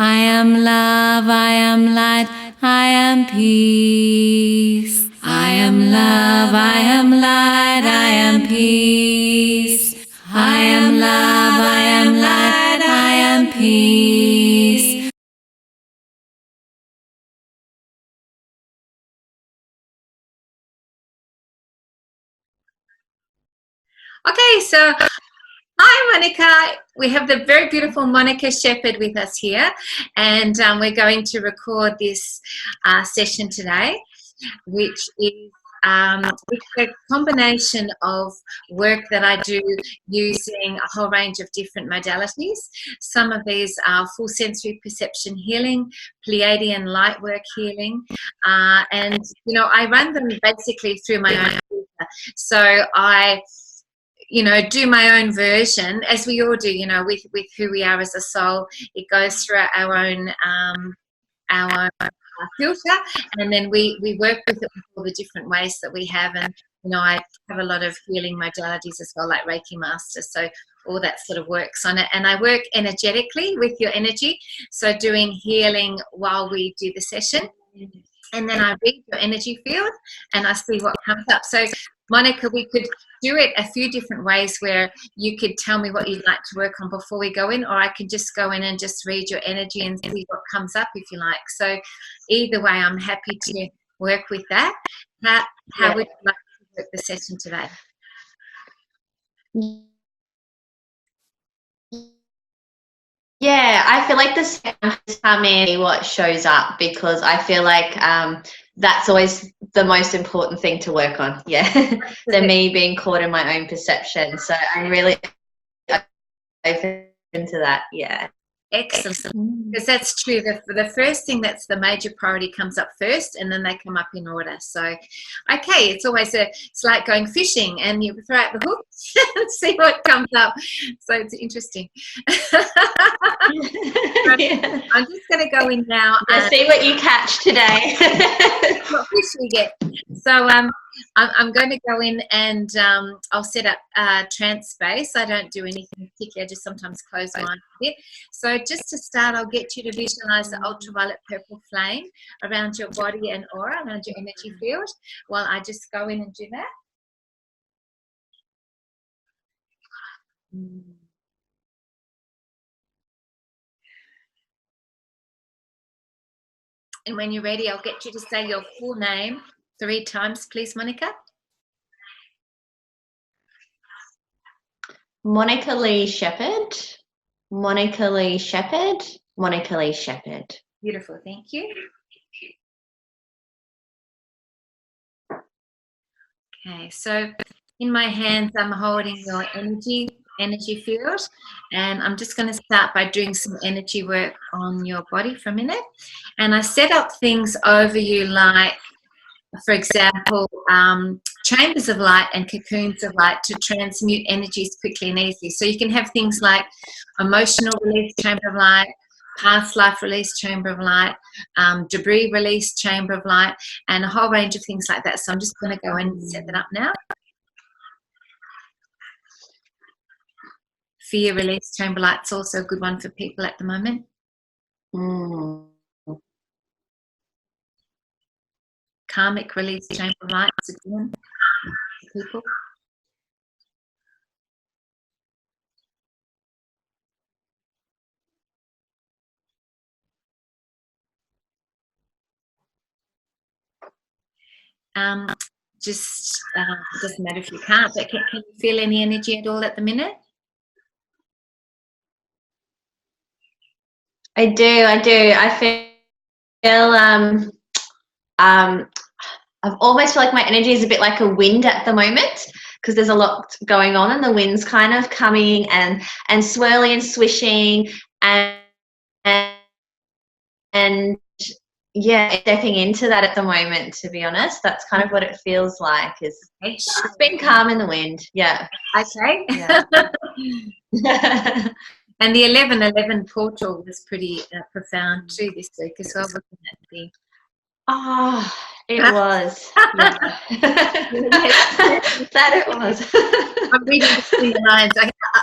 I am love, I am light, I am peace. I am love, I am light, I am peace. I am love, I am light, I am peace. Okay, so hi, Monica. We have the very beautiful Monica Shepherd with us here, and we're going to record this session today, which is it's a combination of work that I do using a whole range of different modalities. Some of these are full sensory perception healing, Pleiadian light work healing, and you know, I run them basically through my own computer. So I do my own version, as we all do, with who we are as a soul. It goes through our own filter, and then we work with it with all the different ways that we have. And I have a lot of healing modalities as well, like Reiki Master, so all that sort of works on it. And I work energetically with your energy, so doing healing while we do the session, and then I read your energy field and I see what comes up. So Monica, we could do it a few different ways, where you could tell me what you'd like to work on before we go in, or I could just go in and just read your energy and see what comes up, if you like. So either way, I'm happy to work with that. How would you like to work the session today? Yeah, I feel like the sound has come in what shows up, because I feel like that's always the most important thing to work on. Yeah, than me being caught in my own perception. So I'm really open to that. Yeah. Excellent, because that's true. The first thing, that's the major priority, comes up first, and then they come up in order. So, okay, it's always it's like going fishing, and you throw out the hook and see what comes up. So it's interesting. Yeah. I'm just going to go in now. Let's see what you catch today. What fish we get. So I'm going to go in and I'll set up trance space. I don't do anything particular, I just sometimes close my eyes a bit. So just to start, I'll get you to visualize the ultraviolet purple flame around your body and aura, around your energy field, while I just go in and do that. And when you're ready, I'll get you to say your full name 3 times, please, Monica. Monica Lee Shepherd. Monica Lee Shepherd. Monica Lee Shepherd. Beautiful, thank you. Okay, so in my hands, I'm holding your energy field, and I'm just going to start by doing some energy work on your body for a minute. And I set up things over you, like, for example, chambers of light and cocoons of light to transmute energies quickly and easily. So you can have things like emotional release chamber of light, past life release chamber of light, debris release chamber of light, and a whole range of things like that. So I'm just going to go in and set that up now. Fear release chamber light's also a good one for people at the moment. Karmic release chamber of light is a good one for people. It doesn't matter if you can't, but can you feel any energy at all at the minute? I do. I feel I almost feel like my energy is a bit like a wind at the moment, because there's a lot going on and the wind's kind of coming and swirling and swishing and yeah, stepping into that at the moment, to be honest. That's kind of what it feels like. It's been calm in the wind. Yeah. Okay. Yeah. And the 1111 portal was pretty profound too this week as well, wasn't it? Oh, it was. Yeah. That it was. I'm reading between the lines.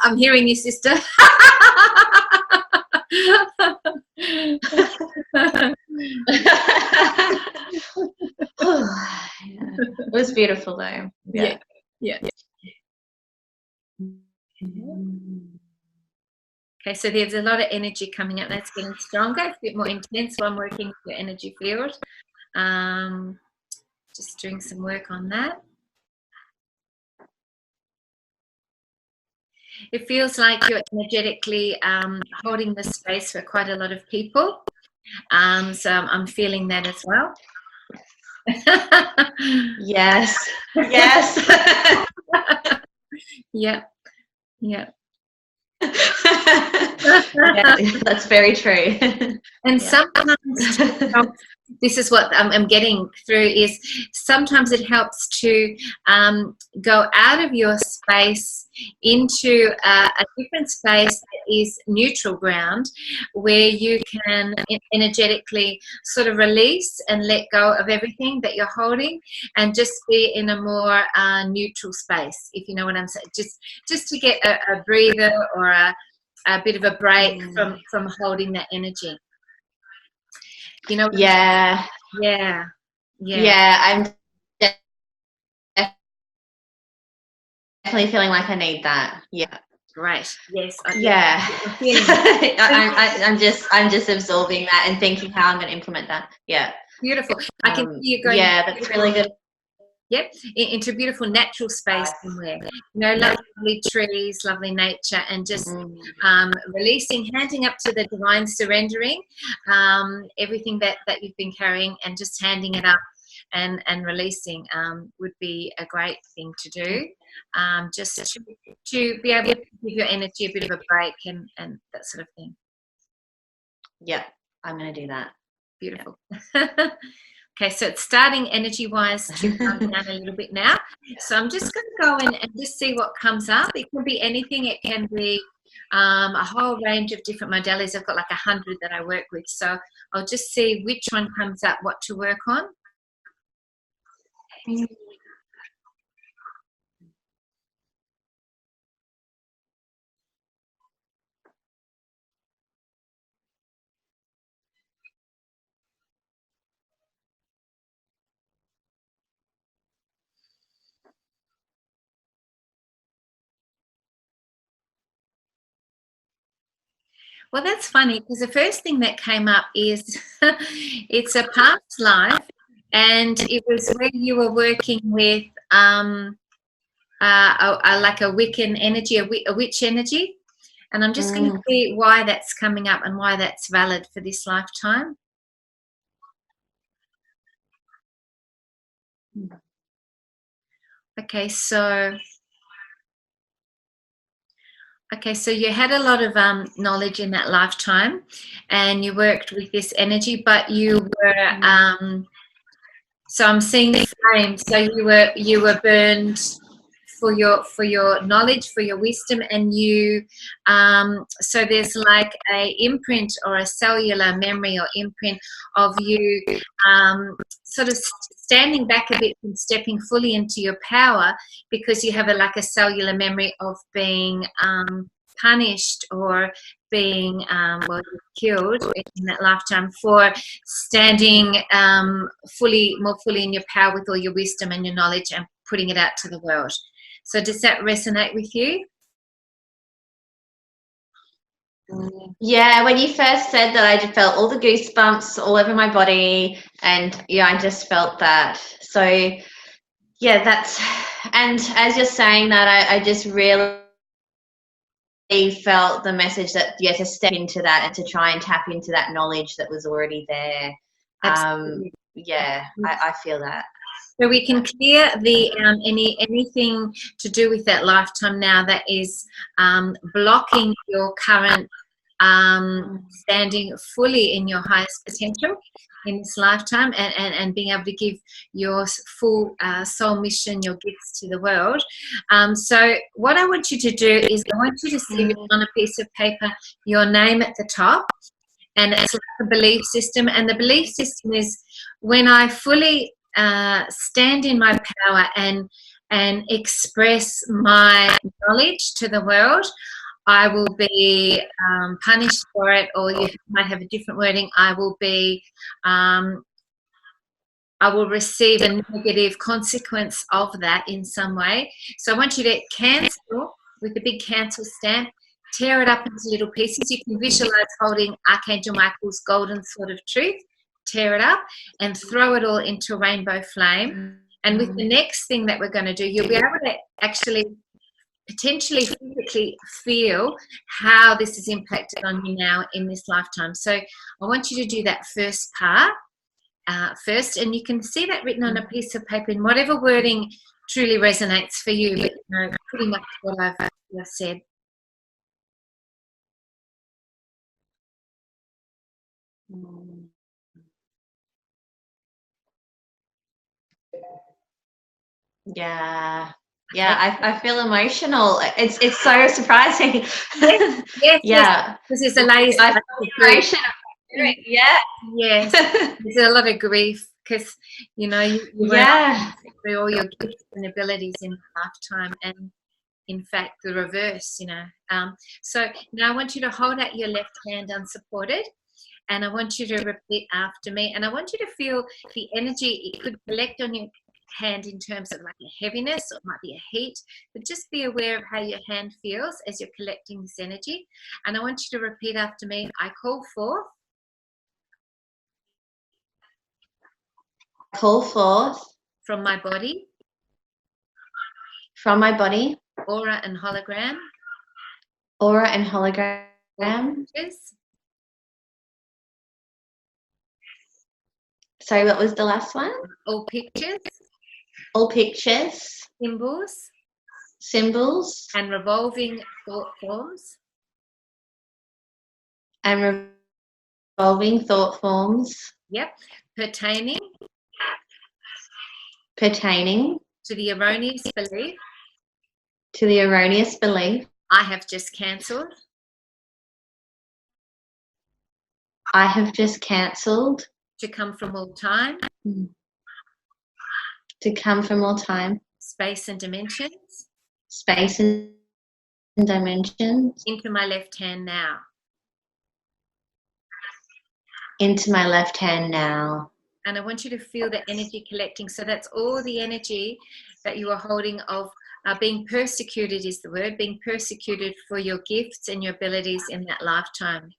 I'm hearing you, sister. beautiful though. Yeah. Okay, so there's a lot of energy coming up. That's getting stronger. It's a bit more intense while I'm working with your energy field. Just doing some work on that. It feels like you're energetically holding the space for quite a lot of people. So I'm feeling that as well. Yes. Yes. Yeah. Yeah, that's very true. And sometimes this is what I'm getting through is sometimes it helps to go out of your space into a different space that is neutral ground, where you can energetically sort of release and let go of everything that you're holding and just be in a more neutral space, if you know what I'm saying. Just to get a breather or a bit of a break from holding that energy. You know? Yeah. Yeah. I'm definitely feeling like I need that. Yeah. Right. Yes. Yeah. I'm just absorbing that and thinking how I'm going to implement that. Yeah. Beautiful. I can see you going. Yeah, that's really good. Yep, into a beautiful natural space somewhere. Lovely trees, lovely nature, and just releasing, handing up to the divine, surrendering everything that you've been carrying, and just handing it up and releasing would be a great thing to do. Just to be able to give your energy a bit of a break and that sort of thing. Yeah, I'm going to do that. Beautiful. Yeah. Okay, so it's starting energy-wise to come down a little bit now. So I'm just going to go in and just see what comes up. It can be anything. It can be a whole range of different modalities. I've got like 100 that I work with. So I'll just see which one comes up, what to work on. Well, that's funny because the first thing that came up is it's a past life, and it was when you were working with like a Wiccan energy, a witch energy, and I'm just going to see why that's coming up and why that's valid for this lifetime. Okay, so you had a lot of knowledge in that lifetime, and you worked with this energy, but you were so I'm seeing flame. So you were burned for your knowledge, for your wisdom, and you so there's like a imprint or a cellular memory or imprint of you sort of standing back a bit and stepping fully into your power, because you have like a cellular memory of being punished or being killed in that lifetime for standing more fully in your power with all your wisdom and your knowledge and putting it out to the world. So does that resonate with you? Yeah, when you first said that, I just felt all the goosebumps all over my body, and yeah, I just felt that. So yeah, and as you're saying that, I just really felt the message that to step into that and to try and tap into that knowledge that was already there. Yeah, I feel that. So we can clear the anything to do with that lifetime now that is blocking your current standing fully in your highest potential in this lifetime, and being able to give your full soul mission, your gifts to the world. So what I want you to do is I want you to see on a piece of paper your name at the top, and it's like a belief system, and the belief system is when I fully stand in my power and express my knowledge to the world, I will be punished for it, or you might have a different wording. I will be I will receive a negative consequence of that in some way. So I want you to cancel with the big cancel stamp, tear it up into little pieces. You can visualize holding Archangel Michael's golden sword of truth, tear it up and throw it all into a rainbow flame. And with the next thing that we're going to do, you'll be able to actually potentially physically feel how this is impacted on you now in this lifetime. So I want you to do that first part. First, and you can see that written on a piece of paper in whatever wording truly resonates for you, but you know, pretty much what I've said. Yeah. I feel emotional. It's so surprising. Yes, yeah. Because there's a laser. I feel emotional. Yeah. Yes. There's a lot of grief because you know you yeah. through all your gifts and abilities in lifetime, and in fact the reverse. You know. So now I want you to hold out your left hand unsupported. And I want you to repeat after me. And I want you to feel the energy. It could collect on your hand in terms of like a heaviness, or it might be a heat. But just be aware of how your hand feels as you're collecting this energy. And I want you to repeat after me. I call forth. Call forth. From my body. From my body. Aura and hologram. Aura and hologram. Sorry, what was the last one? All pictures. All pictures. Symbols. Symbols. And revolving thought forms. And revolving thought forms. Yep. Pertaining. Pertaining. To the erroneous belief. To the erroneous belief. I have just cancelled. I have just cancelled. To come from all time. To come from all time. Space and dimensions. Space and dimensions. Into my left hand now. Into my left hand now. And I want you to feel the energy collecting. So that's all the energy that you are holding of being persecuted is the word, being persecuted for your gifts and your abilities in that lifetime.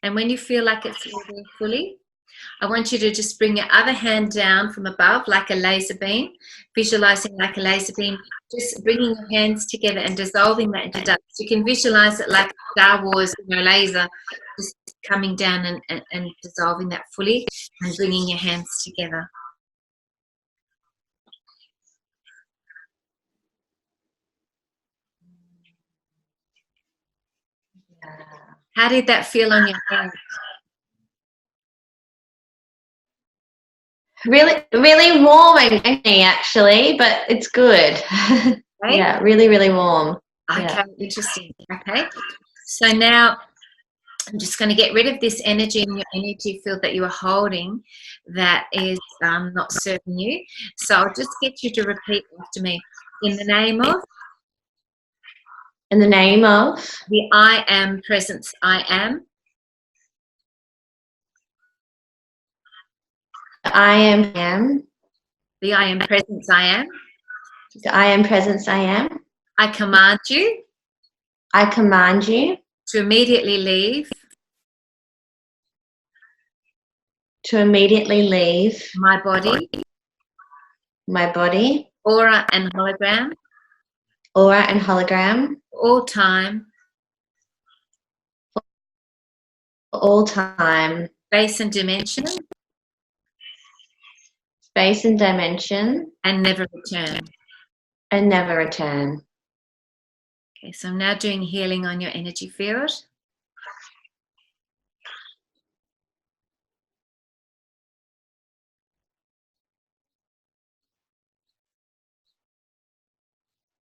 And when you feel like it's moving fully, I want you to just bring your other hand down from above like a laser beam, visualizing like a laser beam, just bringing your hands together and dissolving that into dust. You can visualize it like Star Wars, you know, laser, just coming down and dissolving that fully and bringing your hands together. How did that feel on your hand? Really, really warm actually, but it's good. Okay. Yeah, really, really warm. Okay, yeah. Interesting. Okay, so now I'm just going to get rid of this energy in your energy field that you are holding that is not serving you. So I'll just get you to repeat after me. In the name of? In the name of? The I am presence I am. I am. The I am presence I am. The I am presence I am. I command you. I command you. To immediately leave. To immediately leave. My body. My body. Aura and hologram. Aura and hologram. All time. All time. Space and dimension. Space and dimension. And never return. And never return. Okay, so I'm now doing healing on your energy field.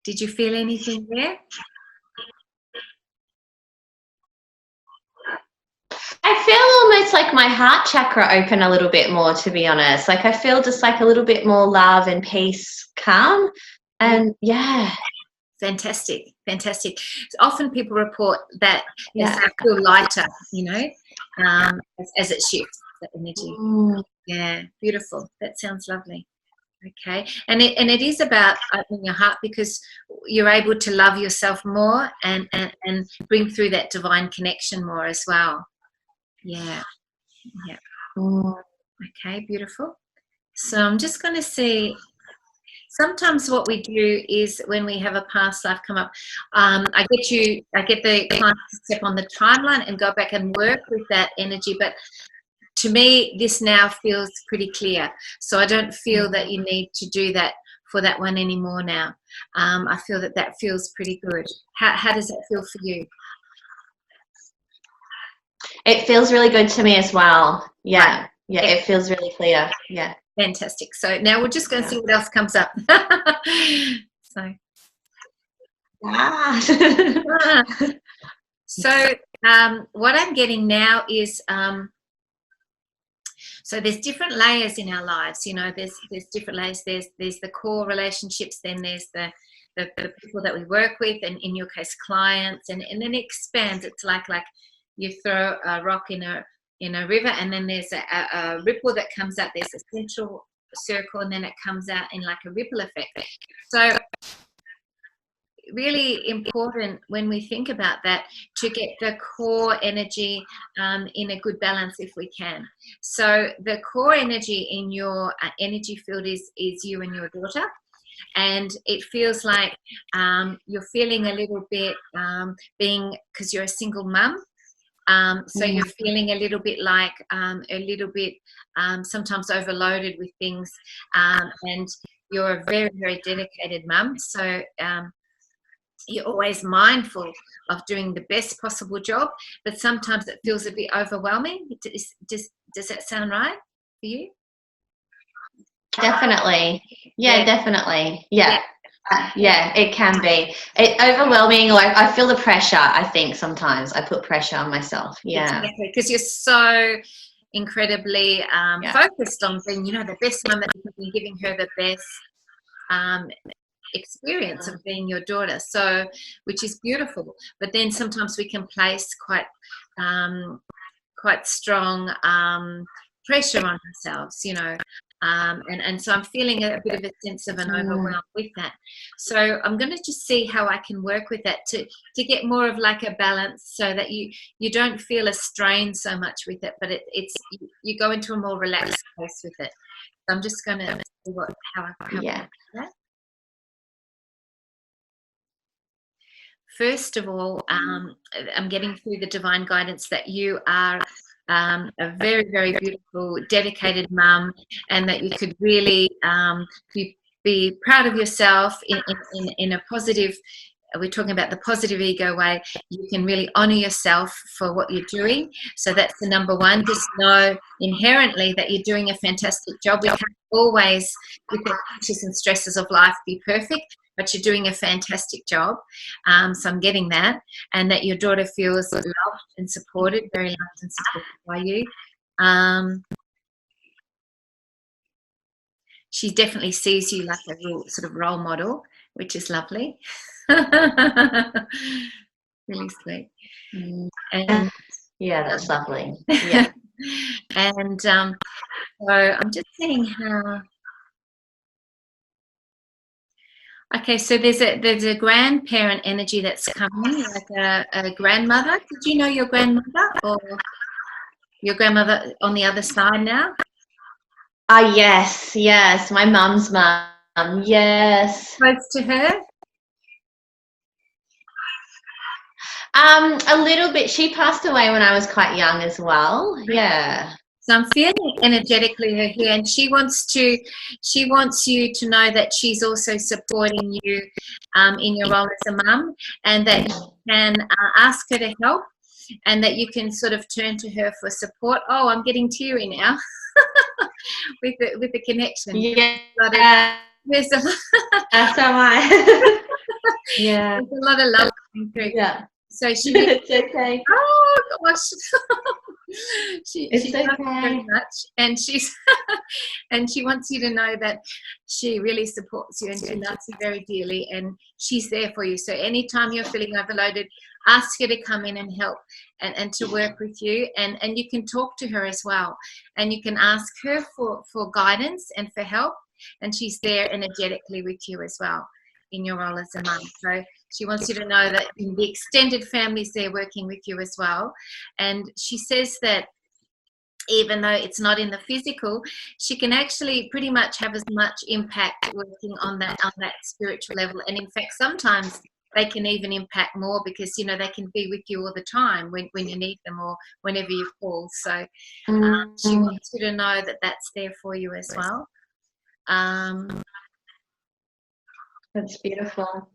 Did you feel anything there? I feel almost like my heart chakra open a little bit more, to be honest. Like I feel just like a little bit more love and peace, calm. And yeah. Fantastic, fantastic. Often people report that they feel lighter, as it shifts, that energy. Yeah, beautiful. That sounds lovely. Okay, and it is about opening your heart, because you're able to love yourself more and bring through that divine connection more as well. Yeah. Okay, beautiful. So I'm just going to see. Sometimes what we do is when we have a past life come up, I get the client to step on the timeline and go back and work with that energy. But to me, this now feels pretty clear. So I don't feel that you need to do that for that one anymore now. I feel that feels pretty good. How does that feel for you? It feels really good to me as well. Yeah. Yeah, it feels really clear. Yeah. Fantastic. So now we're just going to see what else comes up. So what I'm getting now is so there's different layers in our lives. There's different layers. There's the core relationships, then there's the people that we work with, and in your case clients, and then it expands. It's like you throw a rock in a river, and then there's a ripple that comes out. There's a central circle, and then it comes out in like a ripple effect. So really important when we think about that to get the core energy in a good balance if we can. So the core energy in your energy field is you and your daughter. And it feels like you're feeling a little bit because you're a single mum. So you're feeling a little bit like sometimes overloaded with things, and you're a very, very dedicated mum. So you're always mindful of doing the best possible job, but sometimes it feels a bit overwhelming. Does that sound right for you? Definitely. Yeah, definitely. Yeah. Yeah, it can be. Overwhelming. Like, I feel the pressure, I think sometimes. I put pressure on myself. Yeah. Exactly, because you're so incredibly focused on being, the best mum that you can be, giving her the best experience of being your daughter, so which is beautiful. But then sometimes we can place quite strong pressure on ourselves, and so I'm feeling a bit of a sense of an overwhelm with that. So I'm going to just see how I can work with that to get more of like a balance, so that you don't feel a strain so much with it, but it's you go into a more relaxed place with it. So I'm just going to see how I can do that. First of all, I'm getting through the divine guidance that you are a very, very beautiful, dedicated mum, and that you could really be proud of yourself in a positive. We're talking about the positive ego way. You can really honor yourself for what you're doing. So that's the number one. Just know inherently that you're doing a fantastic job. We can't always, with the pressures and stresses of life, be perfect, but you're doing a fantastic job. So I'm getting that. And that your daughter feels loved and supported, very loved and supported by you. She definitely sees you like a real sort of role model, which is lovely. Really sweet. And yeah, that's lovely. Yeah. And so I'm just seeing how. Okay, so there's a grandparent energy that's coming, like a grandmother. Did you know your grandmother, or your grandmother on the other side now? Yes, my mum's mum. Yes. Close to her? A little bit. She passed away when I was quite young as well. Yeah. So I'm feeling energetically her here, and she wants you to know that she's also supporting you in your role as a mum, and that you can ask her to help, and that you can sort of turn to her for support. Oh, I'm getting teary now with the connection. Yeah. There's a That's am I. Yeah. There's a lot of love coming through. Yeah. So she it's okay. Oh gosh. It's loves you very okay. much, and she's and she wants you to know that she really supports you and she loves you very dearly, and she's there for you. So anytime you're feeling overloaded, ask her to come in and help and to work with you, and you can talk to her as well, and you can ask her for guidance and for help, and she's there energetically with you as well in your role as a mum. So she wants you to know that in the extended families, they're working with you as well. And she says that even though it's not in the physical, she can actually pretty much have as much impact working on that spiritual level. And in fact, sometimes they can even impact more, because you know they can be with you all the time when you need them or whenever you call. So she wants you to know that that's there for you as well. That's beautiful.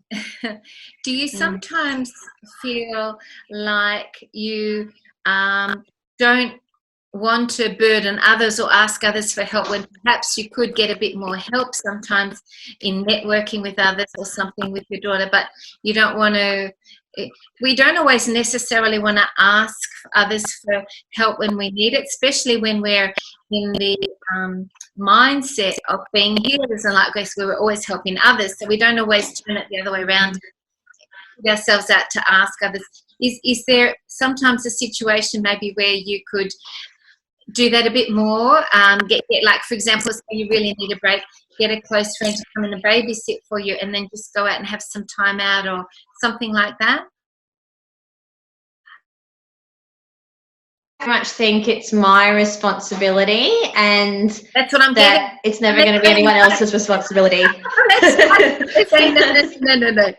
Do you sometimes feel like you don't want to burden others or ask others for help, when perhaps you could get a bit more help sometimes in networking with others or something with your daughter, but you don't want to? We don't always necessarily want to ask others for help when we need it, especially when we're in the mindset of being healers, and like this, we were always helping others, so we don't always turn it the other way around, put ourselves out to ask others. Is there sometimes a situation maybe where you could do that a bit more? Get like, for example, say you really need a break, get a close friend to come in and babysit for you, and then just go out and have some time out or something like that? I very much think it's my responsibility, and That's what I'm that getting. it's never going to be anyone else's responsibility. They're saying no.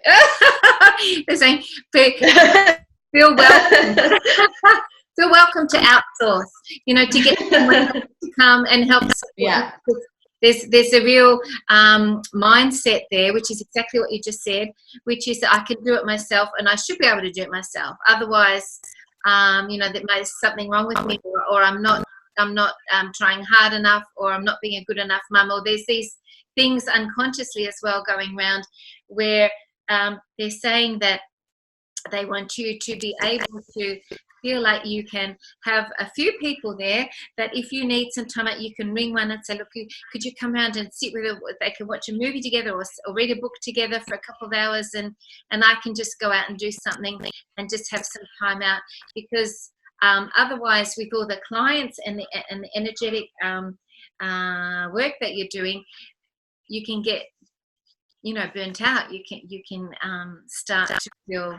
They're saying feel welcome. Feel welcome to outsource. You know, to get someone to come and help support. Yeah. There's a real mindset there, which is exactly what you just said, which is that I can do it myself, and I should be able to do it myself. Otherwise, you know, that there's something wrong with me, or I'm not trying hard enough, or I'm not being a good enough mum, or there's these things unconsciously as well going around where they're saying that they want you to be able to feel like you can have a few people there, that if you need some time out, you can ring one and say, look, could you come around and sit with her? They can watch a movie together, or read a book together for a couple of hours, and I can just go out and do something and just have some time out. Because otherwise, with all the clients and the energetic work that you're doing, you can get, you know, burnt out. You can start to feel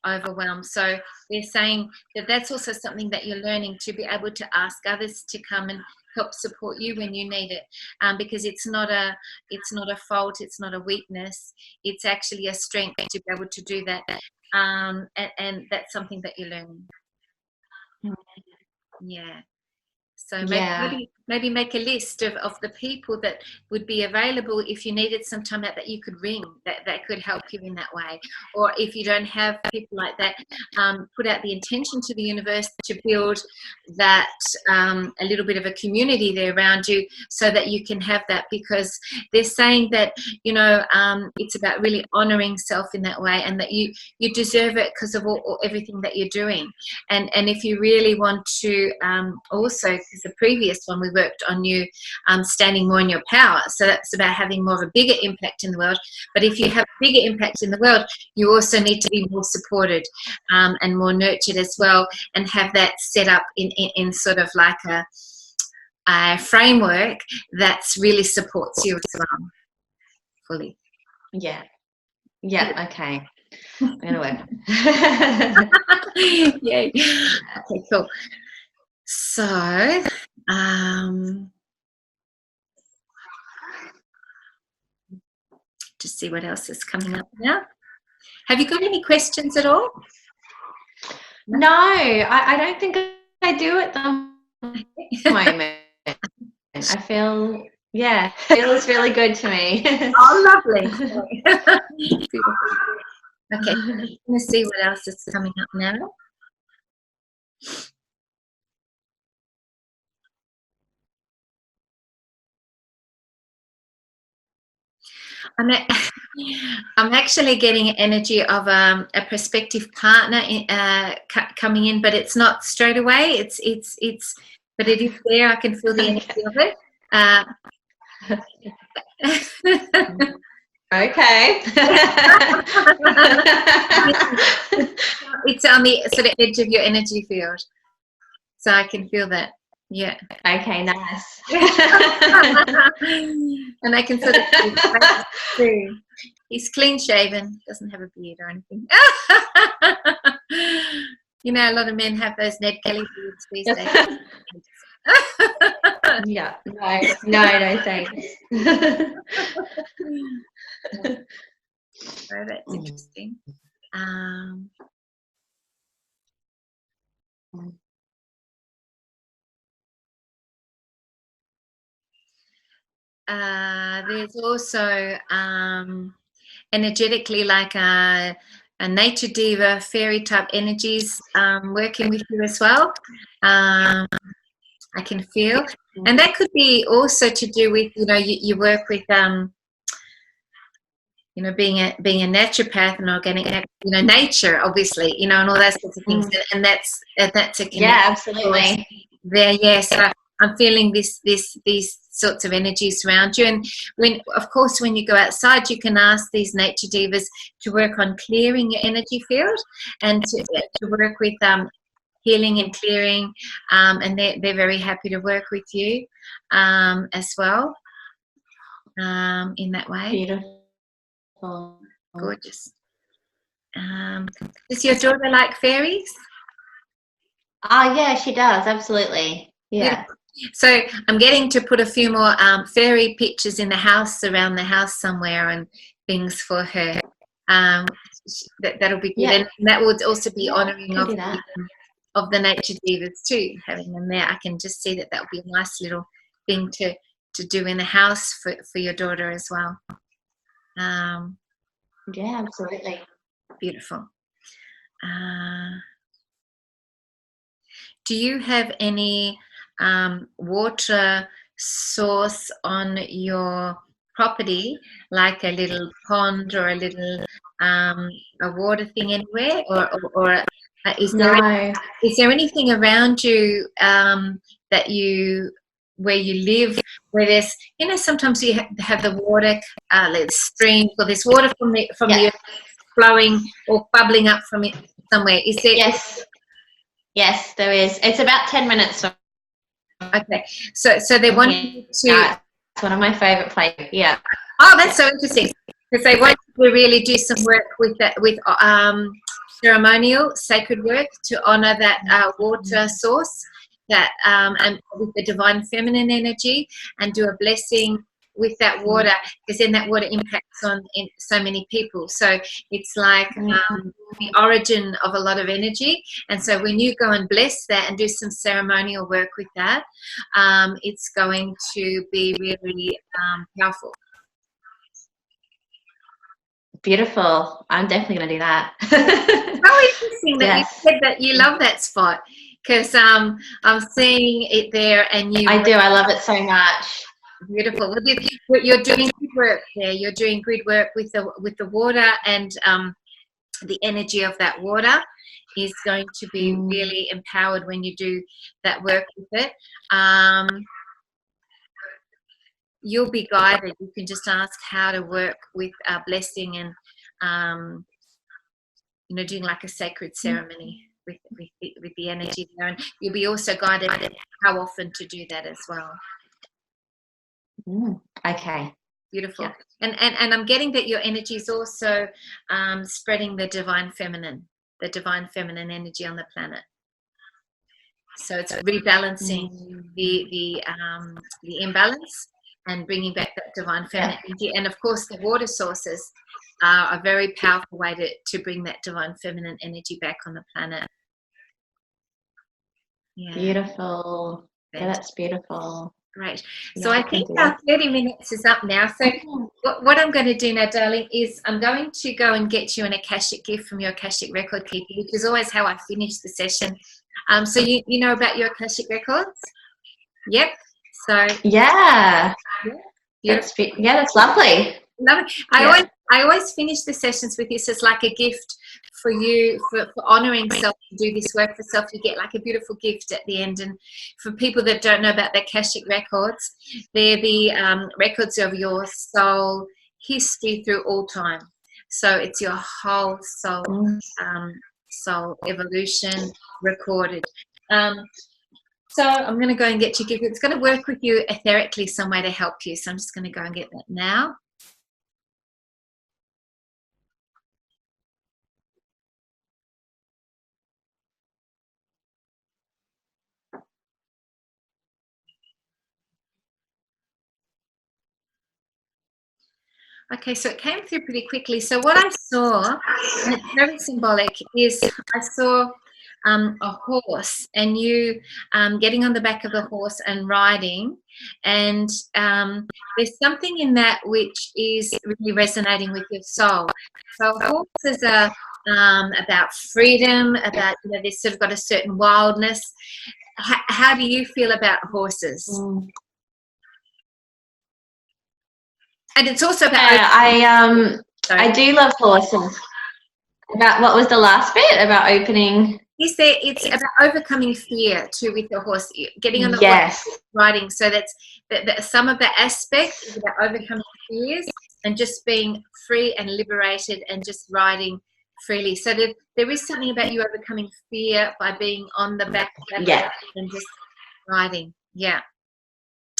overwhelmed. So they're saying that that's also something that you're learning, to be able to ask others to come and help support you when you need it, because it's not a fault, it's not a weakness, it's actually a strength to be able to do that, and that's something that you're learning. Yeah. So maybe make a list of the people that would be available if you needed some time out, that you could ring, that could help you in that way. Or if you don't have people like that, put out the intention to the universe to build that a little bit of a community there around you, so that you can have that. Because they're saying that, you know, it's about really honouring self in that way, and that you deserve it because of everything that you're doing. And if you really want to also, because the previous one we worked on you standing more in your power, so that's about having more of a bigger impact in the world. But if you have a bigger impact in the world, you also need to be more supported and more nurtured as well, and have that set up in sort of like a framework that really supports you as well, fully. Yeah. Okay. I'm gonna work. Yay. Okay, cool. So, just see what else is coming up now. Have you got any questions at all? No, I don't think I do at the moment. I feel, feels really good to me. Oh, lovely. Beautiful. Okay, I'm going to see what else is coming up now. I'm actually getting energy of a prospective partner coming in, but it's not straight away. But it is there. I can feel the energy of it. Okay. It's on the sort of edge of your energy field, so I can feel that. Yeah. Okay, nice. And I can sort of see. He's clean shaven, doesn't have a beard or anything. You know, a lot of men have those Ned Kelly beards these days. Yeah, no, thanks. So that's interesting. There's also energetically like a nature diva, fairy type energies working with you as well. I can feel, and that could be also to do with, you know, you work with you know, being a naturopath and organic, you know, nature, obviously, you know, and all those sorts of things, and that's a connection. Yeah, absolutely. There, yes. So I'm feeling these sorts of energies around you, and of course, when you go outside, you can ask these nature divas to work on clearing your energy field and to work with healing and clearing, and they're very happy to work with you as well in that way. Beautiful. Gorgeous. Does your daughter like fairies? Oh, yeah, she does. Absolutely. Yeah. Beautiful. So I'm getting to put a few more fairy pictures in the house, around the house somewhere, and things for her. That'll be good. Yeah. And that would also be honouring of the nature divas too, having them there. I can just see that would be a nice little thing to do in the house for your daughter as well. Yeah, absolutely. Beautiful. Do you have any water source on your property, like a little pond or a little a water thing anywhere, or is there anything around you that where you live, where there's, you know, sometimes you have the water, there's streams, or there's water from the earth flowing or bubbling up from it somewhere. Is there? Yes, there is. It's about 10 minutes. Okay, so they want you to. It's one of my favourite places. Yeah. Oh, that's so interesting, because they want you to really do some work with that, with ceremonial, sacred work to honour that water source, that and with the divine feminine energy, and do a blessing with that water, because then that water impacts on so many people. So it's like the origin of a lot of energy, and so when you go and bless that and do some ceremonial work with that, it's going to be really powerful. Beautiful. I'm definitely going to do that. How interesting that you said that you love that spot, because I'm seeing it there, and you. I do. I love it so much. Beautiful. You're doing good work there. You're doing good work with the water, and the energy of that water is going to be really empowered when you do that work with it. You'll be guided. You can just ask how to work with blessing and you know, doing like a sacred ceremony with the energy there, and you'll be also guided how often to do that as well. Okay. Beautiful. Yeah. And I'm getting that your energy is also spreading the divine feminine energy on the planet. So it's rebalancing the imbalance and bringing back that divine feminine energy. And of course, the water sources are a very powerful way to bring that divine feminine energy back on the planet. Yeah. Beautiful. Yeah, that's beautiful. Great. So I think our 30 minutes is up now. So what I'm going to do now, darling, is I'm going to go and get you an Akashic gift from your Akashic record keeper, which is always how I finish the session. So you know about your Akashic records? Yep. So yeah, that's lovely. Love it. I always finish the sessions with this as like a gift for you for honoring self to do this work for self. You get like a beautiful gift at the end. And for people that don't know about the Akashic records, they're the records of your soul history through all time. So it's your whole soul soul evolution recorded. So I'm going to go and get you gift. It's going to work with you etherically some way to help you. So I'm just going to go and get that now. Okay, so it came through pretty quickly. So what I saw, and it's very symbolic, is I saw a horse and you getting on the back of the horse and riding. And there's something in that which is really resonating with your soul. So horses are about freedom, about, you know, they've sort of got a certain wildness. How do you feel about horses? And it's also about I do love horses. About what was the last bit about opening? It's about overcoming fear too with the horse, getting on the horse, riding. So that's some of the aspect is about overcoming fears and just being free and liberated and just riding freely. So there is something about you overcoming fear by being on the back of that and just riding. Yeah.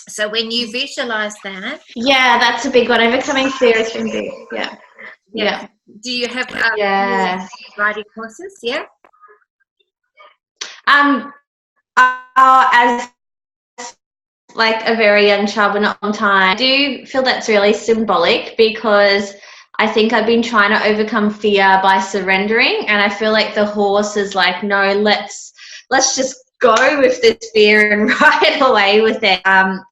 So when you visualize that, that's a big one. Overcoming fear is big. Yeah. Do you have riding horses? Yeah. As like a very young child, but not a long time, I do feel that's really symbolic because I think I've been trying to overcome fear by surrendering, and I feel like the horse is like, no, let's just go with this fear and ride away with it.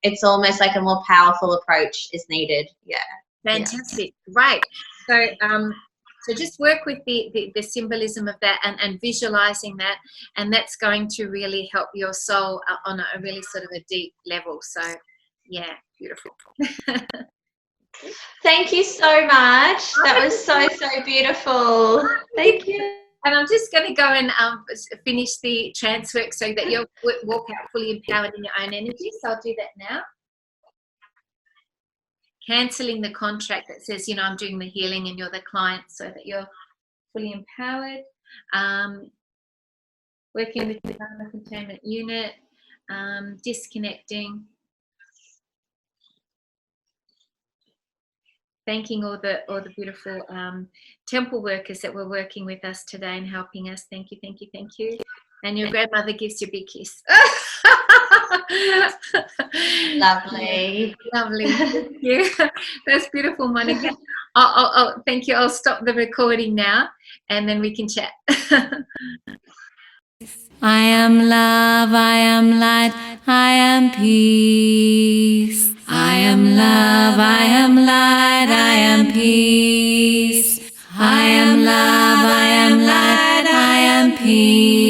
It's almost like a more powerful approach is needed. Yeah. Fantastic. Right. So just work with the symbolism of that and visualizing that, and that's going to really help your soul on a really sort of a deep level. So yeah, beautiful. Thank you so much. That was so beautiful. Thank you. And I'm just going to go and finish the trance work so that you'll walk out fully empowered in your own energy. So I'll do that now. Cancelling the contract that says, you know, I'm doing the healing and you're the client, so that you're fully empowered. Working with the Dharma containment unit, disconnecting. Thanking all the beautiful temple workers that were working with us today and helping us. Thank you, thank you, thank you. And your grandmother gives you a big kiss. Lovely. Lovely. Thank you. That's beautiful, Monica. I'll thank you. I'll stop the recording now and then we can chat. I am love, I am light, I am peace. I am love, I am light, I am peace. I am love, I am light, I am peace.